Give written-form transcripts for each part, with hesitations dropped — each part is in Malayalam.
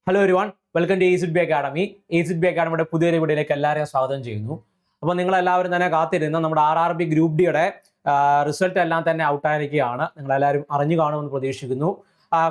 Hello everyone, welcome to EZB academy. EZB അക്കാഡമിയുടെ പുതിയൊരു വീഡിയോയിലേക്ക് എല്ലാവരെയും സ്വാഗതം ചെയ്യുന്നു. അപ്പോൾ നിങ്ങളെല്ലാവരും തന്നെ കാത്തിരുന്ന നമ്മുടെ RRB ഗ്രൂപ്പ് ഡിയുടെ റിസൾട്ട് എല്ലാം തന്നെ ഔട്ടായിരിക്കുകയാണ്. നിങ്ങളെല്ലാവരും അറിഞ്ഞു കാണുമെന്ന് പ്രതീക്ഷിക്കുന്നു.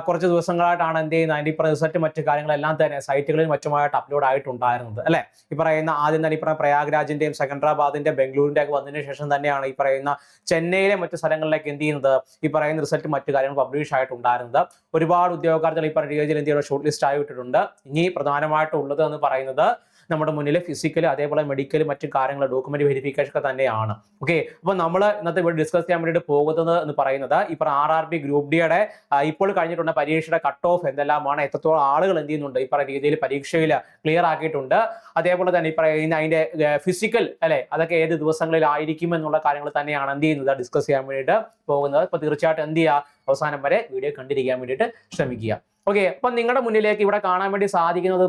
കുറച്ച് ദിവസങ്ങളായിട്ടാണ് എന്ത് ചെയ്യുന്നത്, അതിൻ്റെ ഇപ്പോൾ റിസൾട്ട് മറ്റു കാര്യങ്ങളെല്ലാം തന്നെ സൈറ്റുകളിൽ മറ്റുമായിട്ട് അപ്ലോഡ് ആയിട്ടുണ്ടായിരുന്നത് അല്ലേ. ഈ പറയുന്ന ആദ്യം തന്നെ ഈ പറയുന്ന പ്രയാഗ്രാജിന്റെയും സെക്കൻഡറാബാദിന്റെ ബംഗളൂരിന്റെ ഒക്കെ വന്നതിന് ശേഷം തന്നെയാണ് ഈ പറയുന്ന ചെന്നൈയിലെ മറ്റു സ്ഥലങ്ങളിലേക്ക് എന്ത് ചെയ്യുന്നത്, ഈ പറയുന്ന റിസൾട്ട് മറ്റു കാര്യങ്ങൾ പബ്ലിഷ് ആയിട്ടുണ്ടായിരുന്നത്. ഒരുപാട് ഉദ്യോഗാർത്ഥികൾ ഈ പറയുന്ന രീതിയിൽ എന്ത് ചെയ്യുന്നത് ഷോർട്ട് ലിസ്റ്റ് ആയിട്ടിട്ടുണ്ട്. ഇനി പ്രധാനമായിട്ടുള്ളത് എന്ന് പറയുന്നത് നമ്മുടെ മുന്നിൽ ഫിസിക്കൽ അതേപോലെ മെഡിക്കൽ മറ്റു കാര്യങ്ങൾ ഡോക്യുമെന്റ് വെരിഫിക്കേഷൻ ഒക്കെ തന്നെയാണ്. ഓക്കെ, അപ്പൊ നമ്മൾ ഇന്നത്തെ ഇവിടെ ഡിസ്കസ് ചെയ്യാൻ വേണ്ടിയിട്ട് പോകുന്നത് എന്ന് പറയുന്നത് ഇപ്പോൾ RRB ഗ്രൂപ്പ് ഡിയുടെ ഇപ്പോൾ കഴിഞ്ഞിട്ടുള്ള പരീക്ഷയുടെ കട്ട് ഓഫ് എന്തെല്ലാമാണ്, എത്രത്തോളം ആളുകൾ എന്ത് ചെയ്യുന്നുണ്ട് ഈ പറയുന്ന രീതിയിൽ പരീക്ഷയിൽ ക്ലിയർ ആക്കിയിട്ടുണ്ട്, അതേപോലെ തന്നെ ഈ പറയുന്ന അതിന്റെ ഫിസിക്കൽ അല്ലെ അതൊക്കെ ഏത് ദിവസങ്ങളിലായിരിക്കും എന്നുള്ള കാര്യങ്ങൾ തന്നെയാണ് എന്ത് ചെയ്യുന്നത് ഡിസ്കസ് ചെയ്യാൻ വേണ്ടിയിട്ട് പോകുന്നത്. അപ്പൊ തീർച്ചയായിട്ടും എന്ത് ചെയ്യുക, അവസാനം വരെ വീഡിയോ കണ്ടിരിക്കാൻ വേണ്ടിയിട്ട് ശ്രമിക്കുക. ഓക്കെ, അപ്പൊ നിങ്ങളുടെ മുന്നിലേക്ക് ഇവിടെ കാണാൻ വേണ്ടി സാധിക്കുന്നത്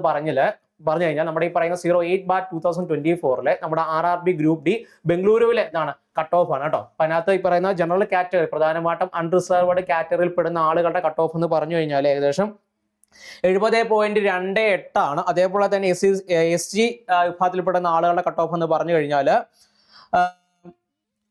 പറഞ്ഞു കഴിഞ്ഞാൽ നമ്മുടെ ഈ പറയുന്ന 08/2024 നമ്മുടെ RRB ഗ്രൂപ്പ് ഡി ബംഗളൂരുവിലെ എന്താണ് കട്ട് ഓഫ് ആണ് കേട്ടോ. അപ്പൊ അതിനകത്ത് ഈ പറയുന്ന ജനറൽ കാറ്റഗറി പ്രധാനമായിട്ടും അൺറിസർവ്ഡ് കാറ്റഗറിയിൽ പെടുന്ന ആളുകളുടെ കട്ട് ഓഫ് എന്ന് പറഞ്ഞു കഴിഞ്ഞാൽ ഏകദേശം 70.28 ആണ്. അതേപോലെ തന്നെ SG വിഭാഗത്തിൽപ്പെടുന്ന ആളുകളുടെ കട്ട് ഓഫ് എന്ന് പറഞ്ഞു കഴിഞ്ഞാൽ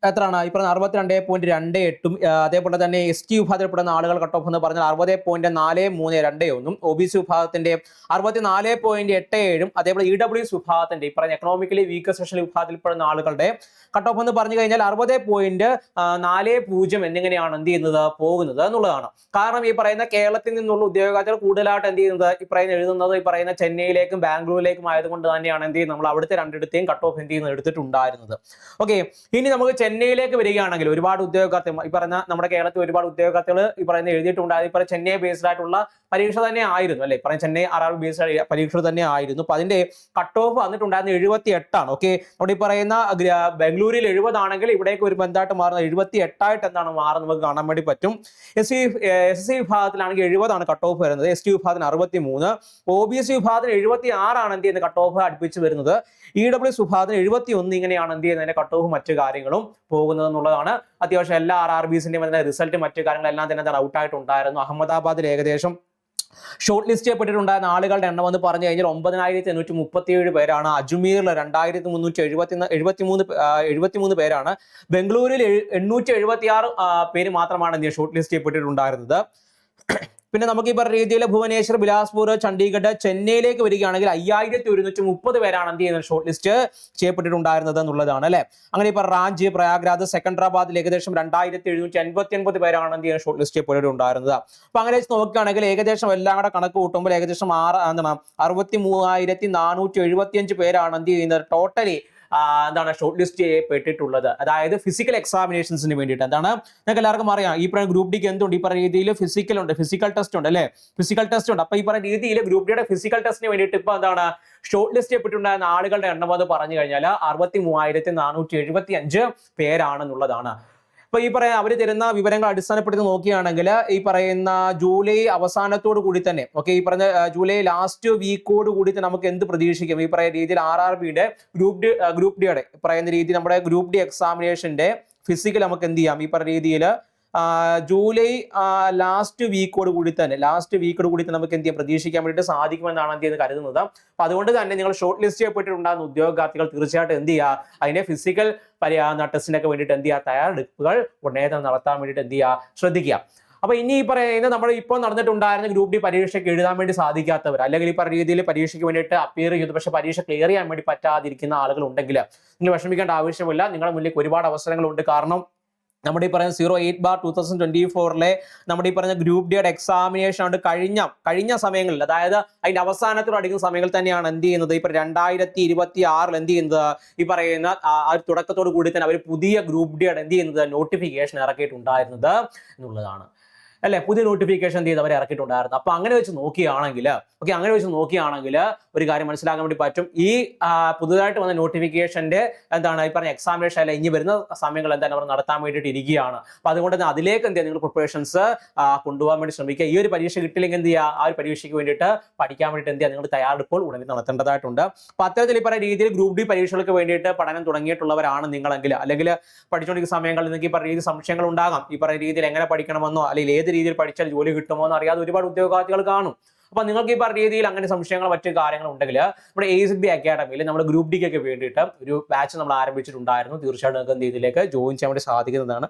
എത്രയാണ്, ഈ പറഞ്ഞ 62.28ഉം അതേപോലെ തന്നെ ST വിഭാഗത്തിൽപ്പെടുന്ന ആളുകൾ കട്ട് ഓഫ് എന്ന് പറഞ്ഞാൽ 60.4321, OBC വിഭാഗത്തിന്റെ 64.87ഉം അതേപോലെ EWS വിഭാഗത്തിന്റെ ഈ പറഞ്ഞ എക്കണോമിക്കലി വീക്കർ സെക്ഷൻ വിഭാഗത്തിൽപ്പെടുന്ന ആളുകളുടെ കട്ട് ഓഫ് എന്ന് പറഞ്ഞു കഴിഞ്ഞാൽ 60.40 എന്നിങ്ങനെയാണ് എന്ത് ചെയ്യുന്നത് പോകുന്നത് എന്നുള്ളതാണ്. കാരണം ഈ പറയുന്ന കേരളത്തിൽ നിന്നുള്ള ഉദ്യോഗാർത്ഥികൾ കൂടുതലായിട്ട് എന്ത് ചെയ്യുന്നത് ഈ പറയുന്ന എഴുതുന്നത് ഈ പറയുന്ന ചെന്നൈയിലേക്കും ബാംഗ്ലൂരിലേക്കും ആയതുകൊണ്ട് തന്നെയാണ് എന്ത് ചെയ്യുന്നത് നമ്മൾ അവിടുത്തെ രണ്ടിടത്തെയും കട്ട് ഓഫ് എന്ത് ചെയ്യുന്നത് എടുത്തിട്ടുണ്ടായിരുന്നത്. ഓക്കെ, ഇനി നമുക്ക് ചെന്നൈയിലേക്ക് വരികയാണെങ്കിൽ ഒരുപാട് ഉദ്യോഗാർത്ഥികൾ ഈ പറഞ്ഞ നമ്മുടെ കേരളത്തിൽ ഒരുപാട് ഉദ്യോഗാർത്ഥികൾ ഈ പറയുന്ന എഴുതിയിട്ടുണ്ടായിരുന്നു. ഈ പറയുന്ന ചെന്നൈ ബേസ്ഡ് ആയിട്ടുള്ള പരീക്ഷ തന്നെ ആയിരുന്നു അല്ലെ, പറയുന്ന ചെന്നൈ RRB ബേസ്ഡ് പരീക്ഷ തന്നെ ആയിരുന്നു. അപ്പൊ അതിന്റെ കട്ട് ഓഫ് വന്നിട്ടുണ്ടായിരുന്നത് 78 ഓക്കെ, നമ്മുടെ ഈ പറയുന്ന ബംഗളൂരിൽ 70 ആണെങ്കിൽ ഇവിടേക്ക് ഒരു ബന്ധമായിട്ട് മാറുന്നത് 78 എന്താണ് മാറുന്നത് നമുക്ക് കാണാൻ വേണ്ടി പറ്റും. SC വിഭാഗത്തിലാണെങ്കിൽ 70 കട്ട് ഓഫ് വരുന്നത്, ST വിഭാഗത്തിന് 63, OBC വിഭാഗത്തിന് 76 എന്ത് ചെയ്യുന്നത് കട്ട് ഓഫ് അടുപ്പിച്ച് വരുന്നത്, EWS വിഭാഗത്തിന് 71 ഇങ്ങനെയാണ് എന്ത് ചെയ്യുന്നതിന്റെ കട്ട് ഓഫ് മറ്റു കാര്യങ്ങളും പോകുന്നത് എന്നുള്ളതാണ്. അത്യാവശ്യം എല്ലാ RRBസിന്റെയും റിസൾട്ട് മറ്റു കാര്യങ്ങളെല്ലാം തന്നെ ഔട്ട് ആയിട്ടുണ്ടായിരുന്നു. അഹമ്മദാബാദിൽ ഏകദേശം ഷോർട്ട് ലിസ്റ്റ് ചെയ്യപ്പെട്ടിട്ടുണ്ടായിരുന്ന ആളുകളുടെ എണ്ണം എന്ന് പറഞ്ഞു കഴിഞ്ഞാൽ 9837 പേരാണ്. അജ്മീറിൽ 2373 പേരാണ്. ബംഗളൂരിൽ 876 പേര് മാത്രമാണ് ഷോർട്ട് ലിസ്റ്റ് ചെയ്യപ്പെട്ടിട്ടുണ്ടായിരുന്നത്. പിന്നെ നമുക്ക് ഈ പറഞ്ഞ രീതിയിൽ ഭുവനേശ്വർ, ബിലാസ്പൂർ, ചണ്ഡീഗഡ്, ചെന്നൈയിലേക്ക് വരികയാണെങ്കിൽ 5130 പേരാണ് എന്ത് ചെയ്യുന്നത് ഷോർട്ട് ലിസ്റ്റ് ചെയ്യപ്പെട്ടിട്ടുണ്ടായിരുന്നത് എന്നുള്ളതാണ് അല്ലെ. അങ്ങനെ ഇപ്പൊ റാഞ്ചി, പ്രയാഗ്രാജ്, സെക്കൻഡറാബാദിൽ ഏകദേശം 2759 പേരാണ് എന്ത് ചെയ്യുന്നത് ഷോർട്ട് ലിസ്റ്റ് ചെയ്യപ്പെട്ടിട്ടുണ്ടായിരുന്നത്. അപ്പൊ അങ്ങനെ വെച്ച് നോക്കുകയാണെങ്കിൽ ഏകദേശം എല്ലാം കൂടെ കണക്ക് കൂട്ടുമ്പോൾ ഏകദേശം 63,475 പേരാണ് എന്ത് ചെയ്യുന്നത് ടോട്ടലി എന്താണ് ഷോർട്ട് ലിസ്റ്റ് ചെയ്യപ്പെട്ടിട്ടുള്ളത്. അതായത് ഫിസിക്കൽ എക്സാമിനേഷൻസിന് വേണ്ടിയിട്ട്. എന്താണ് നിങ്ങൾക്ക് എല്ലാവർക്കും അറിയാം, ഈ പറയുന്ന ഗ്രൂപ്പ് ഡിക്ക് എന്തുണ്ട്, ഈ പറയുന്ന രീതിയിൽ ഫിസിക്കൽ ഉണ്ട്, ഫിസിക്കൽ ടെസ്റ്റ് ഉണ്ട് അല്ലെ, ഫിസിക്കൽ ടെസ്റ്റ് ഉണ്ട്. അപ്പൊ ഈ പറയുന്ന രീതിയിൽ ഗ്രൂപ്പ് ഡിയുടെ ഫിസിക്കൽ ടെസ്റ്റിന് വേണ്ടിയിട്ട് ഇപ്പൊ എന്താണ് ഷോർട്ട് ലിസ്റ്റ് ചെയ്യപ്പെട്ടിട്ടുണ്ടായിരുന്ന ആളുകളുടെ എണ്ണം എന്ന് പറഞ്ഞു കഴിഞ്ഞാൽ 63,475 പേരാണെന്നുള്ളതാണ്. അപ്പൊ ഈ പറയുന്ന അവർ തരുന്ന വിവരങ്ങൾ അടിസ്ഥാനപ്പെടുത്തി നോക്കുകയാണെങ്കിൽ ഈ പറയുന്ന ജൂലൈ അവസാനത്തോടു കൂടി തന്നെ ഓക്കെ, ഈ പറഞ്ഞ ജൂലൈ ലാസ്റ്റ് വീക്കോട് കൂടി തന്നെ നമുക്ക് എന്ത് പ്രതീക്ഷിക്കും, ഈ പറയുന്ന രീതിയിൽ RRBയുടെ ഗ്രൂപ്പ് ഡിയുടെ പറയുന്ന രീതിയിൽ നമ്മുടെ ഗ്രൂപ്പ് ഡി എക്സാമിനേഷന്റെ ഫിസിക്കൽ നമുക്ക് എന്ത് ചെയ്യാം, ഈ പറഞ്ഞ രീതിയിൽ ജൂലൈ ലാസ്റ്റ് വീക്കോട് കൂടി തന്നെ നമുക്ക് എന്ത് ചെയ്യാം പ്രതീക്ഷിക്കാൻ വേണ്ടിയിട്ട് സാധിക്കുമെന്നാണ് എന്ത് ചെയ്യുന്നത് കരുതുന്നത്. അപ്പൊ അതുകൊണ്ട് തന്നെ നിങ്ങൾ ഷോർട്ട് ലിസ്റ്റ് ചെയ്യപ്പെട്ടിട്ടുണ്ടാകുന്ന ഉദ്യോഗാർത്ഥികൾ തീർച്ചയായിട്ടും എന്ത് ചെയ്യുക, അതിന്റെ ഫിസിക്കൽ ടെസ്റ്റിനൊക്കെ വേണ്ടിയിട്ട് എന്ത് ചെയ്യുക തയ്യാറെടുപ്പുകൾ ഉടനെ തന്നെ നടത്താൻ വേണ്ടിയിട്ട് എന്ത് ചെയ്യുക ശ്രദ്ധിക്കുക. അപ്പൊ ഇനി ഈ പറയുന്നത് നമ്മൾ ഇപ്പോൾ നടന്നിട്ടുണ്ടായിരുന്ന ഗ്രൂപ്പ് ഡി പരീക്ഷയ്ക്ക് എഴുതാൻ വേണ്ടി സാധിക്കാത്തവർ, അല്ലെങ്കിൽ ഈ പറയുന്ന രീതിയിൽ പരീക്ഷയ്ക്ക് വേണ്ടിയിട്ട് അപ്പിയർ ചെയ്തു പക്ഷെ പരീക്ഷ ക്ലിയർ ചെയ്യാൻ വേണ്ടി പറ്റാതിരിക്കുന്ന ആളുകൾ ഉണ്ടെങ്കിൽ നിങ്ങൾ വിഷമിക്കേണ്ട ആവശ്യമില്ല. നിങ്ങളുടെ മുന്നിലേക്ക് ഒരുപാട് അവസരങ്ങളുണ്ട്. കാരണം നമ്മുടെ ഈ പറയുന്ന 08/2024 നമ്മുടെ ഈ പറഞ്ഞ ഗ്രൂപ്പ് ഡിയുടെ എക്സാമിനേഷൻ ഉണ്ട് കഴിഞ്ഞ സമയങ്ങളിൽ, അതായത് അതിന്റെ അവസാനത്തോട് അടിക്കുന്ന സമയങ്ങളിൽ തന്നെയാണ് എന്ത് ചെയ്യുന്നത് ഇപ്പൊ 2026 എന്ത് ചെയ്യുന്നത് ഈ പറയുന്ന തുടക്കത്തോട് കൂടി തന്നെ അവർ പുതിയ ഗ്രൂപ്പ് ഡിയുടെ എന്ത് ചെയ്യുന്നത് നോട്ടിഫിക്കേഷൻ ഇറക്കിയിട്ടുണ്ടായിരുന്നത് എന്നുള്ളതാണ് അല്ലെ. പുതിയ നോട്ടിഫിക്കേഷൻ എന്ത് ചെയ്ത് അവർ ഇറക്കിയിട്ടുണ്ടായിരുന്നു. അപ്പൊ അങ്ങനെ വെച്ച് നോക്കുകയാണെങ്കിൽ ഒരു കാര്യം മനസ്സിലാക്കാൻ വേണ്ടി പറ്റും, ഈ പുതുതായിട്ട് വന്ന നോട്ടിഫിക്കേഷന്റെ എന്താണ് ഈ പറഞ്ഞ എക്സാമിനേഷൻ അല്ല ഇനി വരുന്ന സമയങ്ങൾ എന്താണ് അവർ നടത്താൻ വേണ്ടിയിട്ട് ഇരിക്കുകയാണ്. അപ്പൊ അതുകൊണ്ട് തന്നെ അതിലേക്ക് എന്ത് ചെയ്യുക, നിങ്ങൾ പ്രിപ്പറേഷൻസ് കൊണ്ടുപോകാൻ വേണ്ടി ശ്രമിക്കുക. ഈ ഒരു പരീക്ഷ കിട്ടില്ലെങ്കിൽ എന്ത് ചെയ്യുക, ആ ഒരു പരീക്ഷയ്ക്ക് വേണ്ടിയിട്ട് പഠിക്കാൻ വേണ്ടിയിട്ട് എന്ത് ചെയ്യുക, നിങ്ങൾ തയ്യാറെടുപ്പോൾ ഉടനെ നടത്തേണ്ടതായിട്ടുണ്ട്. അപ്പൊ അത്തരത്തിൽ ഈ പറയുന്ന രീതിയിൽ ഗ്രൂപ്പ് ഡി പരീക്ഷകൾക്ക് വേണ്ടിയിട്ട് പഠനം തുടങ്ങിയിട്ടുള്ളവരാണ് നിങ്ങളെങ്കിൽ, അല്ലെങ്കിൽ പഠിച്ചുകൊണ്ടിരിക്കുന്ന സമയങ്ങളിൽ നിങ്ങൾക്ക് ഈ പറയുന്ന രീതി സംശയങ്ങൾ ഉണ്ടാകാം. ഈ പറയുന്ന രീതിയിൽ എങ്ങനെ പഠിക്കണമെന്നോ അല്ലെങ്കിൽ ഏത് രീതിയിൽ പഠിച്ചാൽ ജോലി കിട്ടുമോ എന്ന് അറിയാതെ ഒരുപാട് ഉദ്യോഗാർത്ഥികൾ കാണും. അപ്പൊ നിങ്ങൾക്ക് ഈ പറഞ്ഞ രീതിയിൽ അങ്ങനെ സംശയങ്ങൾ മറ്റു കാര്യങ്ങൾ ഉണ്ടെങ്കിൽ നമ്മുടെ ASB അക്കാഡമിയിൽ നമ്മൾ ഗ്രൂപ്പ് ഡിക്കൊക്കെ വേണ്ടിയിട്ട് ഒരു ബാച്ച് നമ്മൾ ആരംഭിച്ചിട്ടുണ്ടായിരുന്നു. തീർച്ചയായിട്ടും നിങ്ങൾക്ക് എന്ത് ഇതിലേക്ക് ജോയിൻ ചെയ്യാൻ വേണ്ടി സാധിക്കുന്നതാണ്.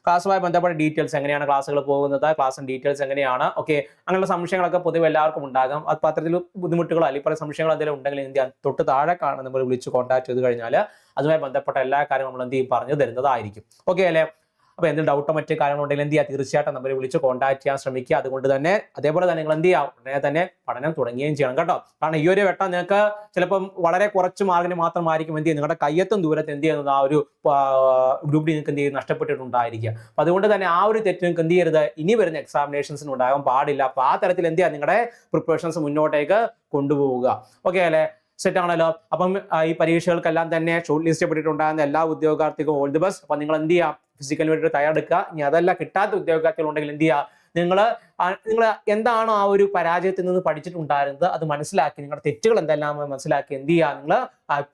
ക്ലാസ്സുമായി ബന്ധപ്പെട്ട ഡീറ്റെയിൽസ് എങ്ങനെയാണ് ക്ലാസ്സുകൾ പോകുന്നത്, ക്ലാസ്സിന്റെ ഡീറ്റെയിൽസ് എങ്ങനെയാണ്, ഓക്കെ, അങ്ങനെയുള്ള സംശയങ്ങളൊക്കെ പൊതുവെ എല്ലാവർക്കും ഉണ്ടാകും. അത് അത്തരത്തിൽ ബുദ്ധിമുട്ടുകളോ അല്ലെങ്കിൽ പല സംശയങ്ങൾ എന്തെങ്കിലും ഉണ്ടെങ്കിൽ എന്ത് ചെയ്യാം, തൊട്ട് താഴെ കാണുന്ന നമ്പർ വിളിച്ച് കോൺടാക്ട് ചെയ്ത് കഴിഞ്ഞാൽ അതുമായി ബന്ധപ്പെട്ട എല്ലാ കാര്യങ്ങളും നമ്മൾ എന്ത് ചെയ്യും പറഞ്ഞു തരുന്നതായിരിക്കും. ഓക്കെ അല്ലേ? അപ്പോൾ എന്തെങ്കിലും ഡൗട്ടോ മറ്റു കാര്യങ്ങളുണ്ടെങ്കിൽ എന്ത് ചെയ്യുക, തീർച്ചയായിട്ടും നമ്പർ വിളിച്ച് കോൺടാക്ട് ചെയ്യാൻ ശ്രമിക്കുക. അതുകൊണ്ട് തന്നെ അതേപോലെ തന്നെ നിങ്ങൾ എന്ത് ചെയ്യുക, ഉടനെ തന്നെ പഠനം തുടങ്ങുകയും ചെയ്യണം കേട്ടോ. കാരണം ഈ ഒരു വട്ടം നിങ്ങൾക്ക് ചിലപ്പം വളരെ കുറച്ച് മാർക്കിന് മാത്രമായിരിക്കും എന്ത് ചെയ്യുക, നിങ്ങളുടെ കയ്യെത്തും ദൂരത്ത് എന്ത് ചെയ്യുന്നത് ആ ഒരു ഗ്രൂപ്പ് ഡി നിങ്ങൾക്ക് എന്ത് ചെയ്യും നഷ്ടപ്പെട്ടിട്ടുണ്ടായിരിക്കുക. അപ്പം അതുകൊണ്ട് തന്നെ ആ ഒരു തെറ്റ് നിങ്ങൾക്ക് എന്ത് ചെയ്യരുത്, ഇനി വരുന്ന എക്സാമിനേഷൻസിന് ഉണ്ടാകാൻ പാടില്ല. അപ്പോൾ ആ തരത്തിൽ എന്ത് ചെയ്യുക, നിങ്ങളുടെ പ്രിപ്പറേഷൻസ് മുന്നോട്ടേക്ക് കൊണ്ടുപോവുക. ഓക്കെ അല്ലേ? സെറ്റ് ആണല്ലോ. അപ്പം ഈ പരീക്ഷകൾക്കെല്ലാം തന്നെ ഷോർട്ട് ലിസ്റ്റ് ചെയ്യപ്പെട്ടിട്ടുണ്ടാകുന്ന എല്ലാ ഉദ്യോഗാർത്ഥിക്കും ഓൾ ദി ബെസ്റ്റ്. അപ്പം നിങ്ങൾ എന്ത് ചെയ്യുക, ഫിസിക്കൽ വേണ്ടിയിട്ട് തയ്യാറെടുക്കുക. ഇനി അതല്ല കിട്ടാത്ത ഉദ്യോഗാർത്ഥികൾ ഉണ്ടെങ്കിൽ എന്ത് ചെയ്യുക, നിങ്ങൾ എന്താണോ ആ ഒരു പരാജയത്തിൽ നിന്ന് പഠിച്ചിട്ടുണ്ടായിരുന്നത് അത് മനസ്സിലാക്കി, നിങ്ങളുടെ തെറ്റുകൾ എന്തെല്ലാം മനസ്സിലാക്കി എന്ത് ചെയ്യുക, നിങ്ങൾ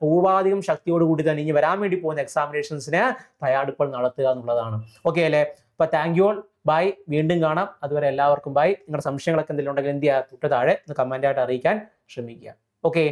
പൂർവാധികം ശക്തിയോടുകൂടി തന്നെ ഇനി വരാൻ വേണ്ടി പോകുന്ന എക്സാമിനേഷൻസിന് തയ്യാറെടുപ്പുകൾ നടത്തുക എന്നുള്ളതാണ്. ഓക്കെ അല്ലേ? അപ്പൊ താങ്ക് യു ഓൾ, ബൈ. വീണ്ടും കാണാം. അതുവരെ എല്ലാവർക്കും ബൈ. നിങ്ങളുടെ സംശയങ്ങളൊക്കെ എന്തെങ്കിലും ഉണ്ടെങ്കിൽ എന്ത് ചെയ്യുക, തൊട്ട് താഴെ കമന്റ് ആയിട്ട് അറിയിക്കാൻ ശ്രമിക്കുക. ഓക്കെ.